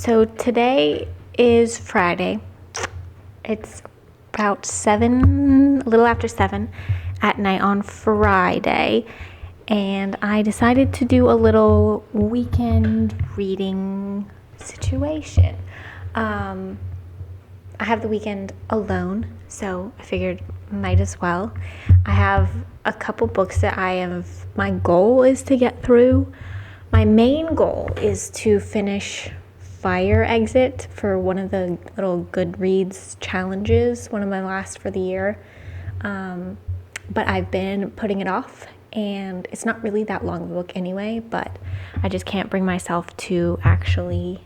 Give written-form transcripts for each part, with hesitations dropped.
So today is Friday. It's about 7, a little after 7 at night on Friday. And I decided to do a little weekend reading situation. I have the weekend alone, so I figured might as well. I have a couple books that my goal is to get through. My main goal is to finish Fire Exit for one of the little Goodreads challenges, one of my last for the year. But I've been putting it off, and it's not really that long of a book anyway, but I just can't bring myself to actually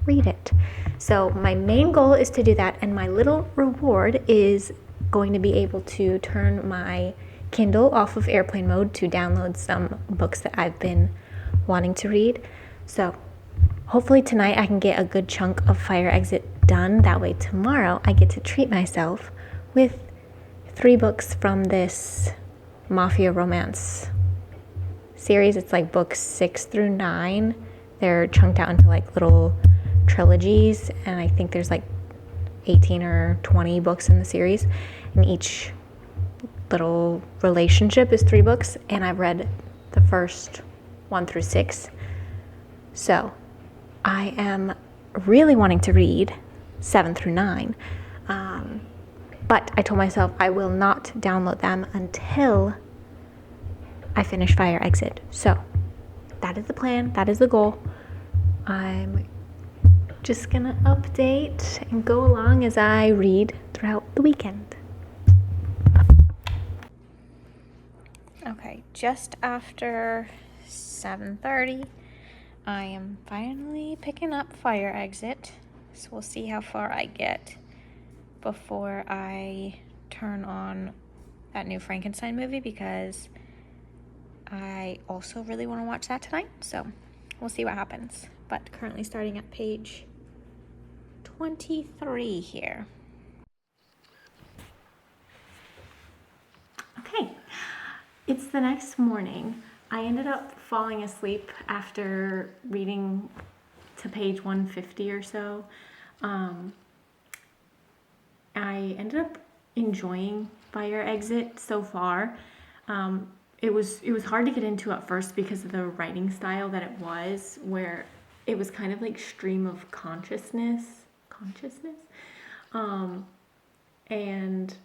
read it. So my main goal is to do that, and my little reward is going to be able to turn my Kindle off of airplane mode to download some books that I've been wanting to read. So hopefully tonight I can get a good chunk of Fire Exit done. That way tomorrow I get to treat myself with 3 books from this Mafia romance series. It's like books 6 through 9. They're chunked out into like little trilogies, and I think there's like 18 or 20 books in the series, and each little relationship is 3 books, and I've read the first 1 through 6. So I am really wanting to read 7 through 9, but I told myself I will not download them until I finish Fire Exit. So that is the plan, that is the goal. I'm just gonna update and go along as I read throughout the weekend. Okay, just after 7:30, I am finally picking up Fire Exit. So we'll see how far I get before I turn on that new Frankenstein movie, because I also really want to watch that tonight. So we'll see what happens. But currently starting at page 23 here. Okay, it's the next morning. I ended up falling asleep after reading to page 150 or so. I ended up enjoying Fire Exit so far. It was hard to get into at first because of the writing style that it was, where it was kind of like stream of consciousness. And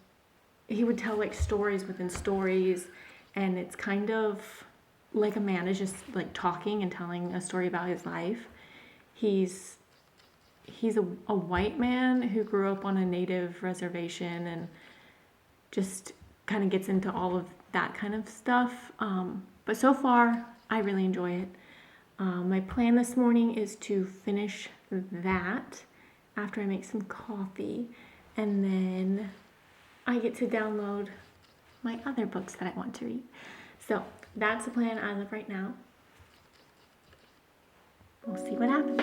he would tell like stories within stories, and it's kind of like a man is just like talking and telling a story about his life. He's a white man who grew up on a native reservation and just kind of gets into all of that kind of stuff. But so far, I really enjoy it. My plan this morning is to finish that after I make some coffee, and then I get to download my other books that I want to read. So that's the plan as of right now. We'll see what happens.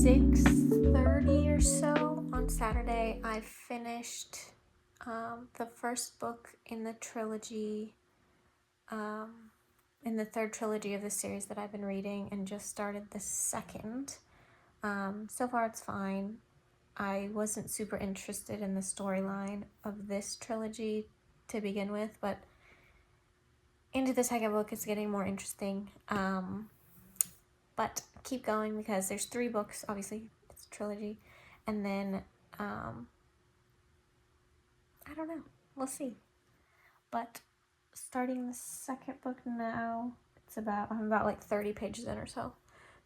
6:30 or so on Saturday, I finished the first book in the trilogy, in the third trilogy of the series that I've been reading, and just started the second. So far it's fine. I wasn't super interested in the storyline of this trilogy to begin with, but into the second book it's getting more interesting. But keep going because there's 3 books, obviously it's a trilogy, and then I don't know, we'll see. But starting the second book now, I'm about like 30 pages in or so.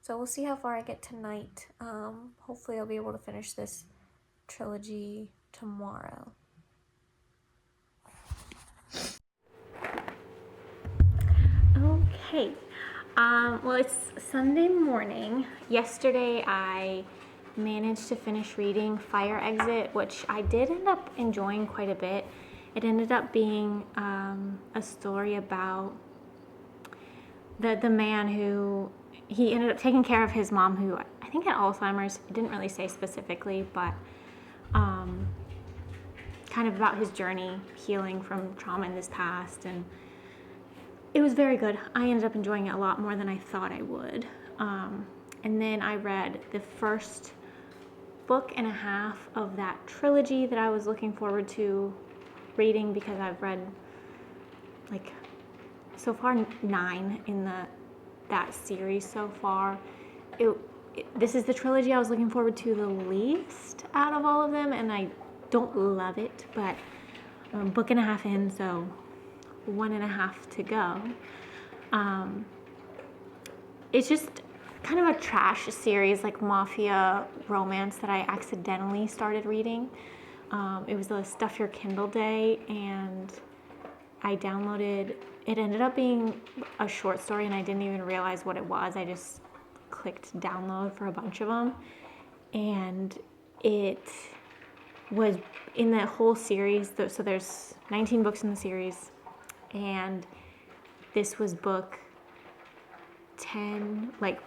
So we'll see how far I get tonight. Hopefully I'll be able to finish this trilogy tomorrow. Okay. Well, it's Sunday morning. Yesterday I managed to finish reading Fire Exit, which I did end up enjoying quite a bit. It ended up being a story about the man who, he ended up taking care of his mom, who I think had Alzheimer's. It didn't really say specifically, but kind of about his journey healing from trauma in his past. And it was very good. I ended up enjoying it a lot more than I thought I would. And then I read the first book and a half of that trilogy that I was looking forward to reading, because I've read like so far 9 in that series so far. This is the trilogy I was looking forward to the least out of all of them, and I don't love it, but I'm a book and a half in, so 1.5 to go. It's just kind of a trash series, like mafia romance, that I accidentally started reading. It was a Stuff Your Kindle day, and I downloaded, it ended up being a short story, and I didn't even realize what it was. I just clicked download for a bunch of them, and it was in the whole series. So there's 19 books in the series, and this was book 10, like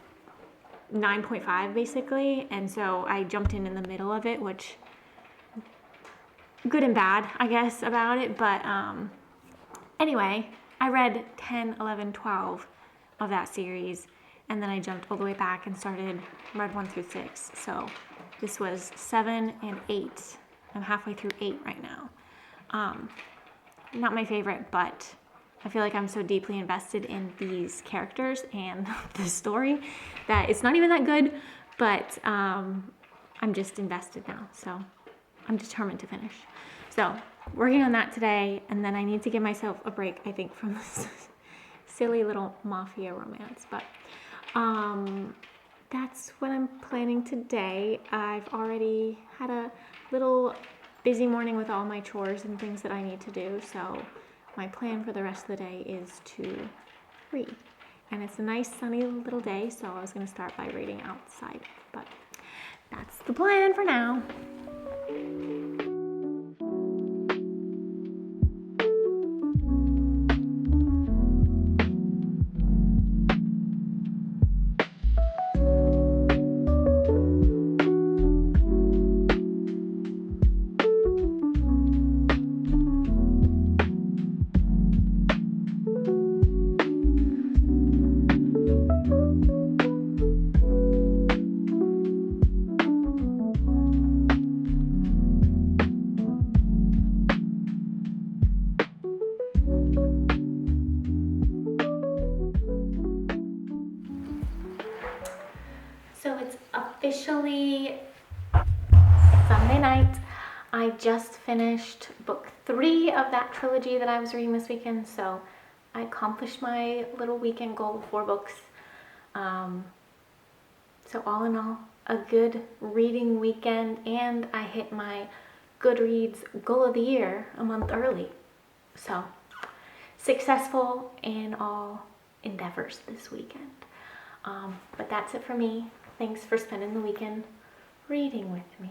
9.5 basically. And so I jumped in the middle of it, which good and bad, I guess, about it. But anyway, I read 10, 11, 12 of that series, and then I jumped all the way back and read 1 through 6. So this was 7 and 8. I'm halfway through 8 right now. Not my favorite, but I feel like I'm so deeply invested in these characters and the story that it's not even that good, but I'm just invested now. So I'm determined to finish. So working on that today, and then I need to give myself a break, I think, from this silly little mafia romance. But that's what I'm planning today. I've already had a little busy morning with all my chores and things that I need to do. So my plan for the rest of the day is to read. And it's a nice sunny little day, so I was going to start by reading outside. But that's the plan for now. So it's officially Sunday night. I just finished book 3 of that trilogy that I was reading this weekend, so I accomplished my little weekend goal of 4 books. So all in all, a good reading weekend, and I hit my Goodreads goal of the year a month early. So successful in all endeavors this weekend. But that's it for me. Thanks for spending the weekend reading with me.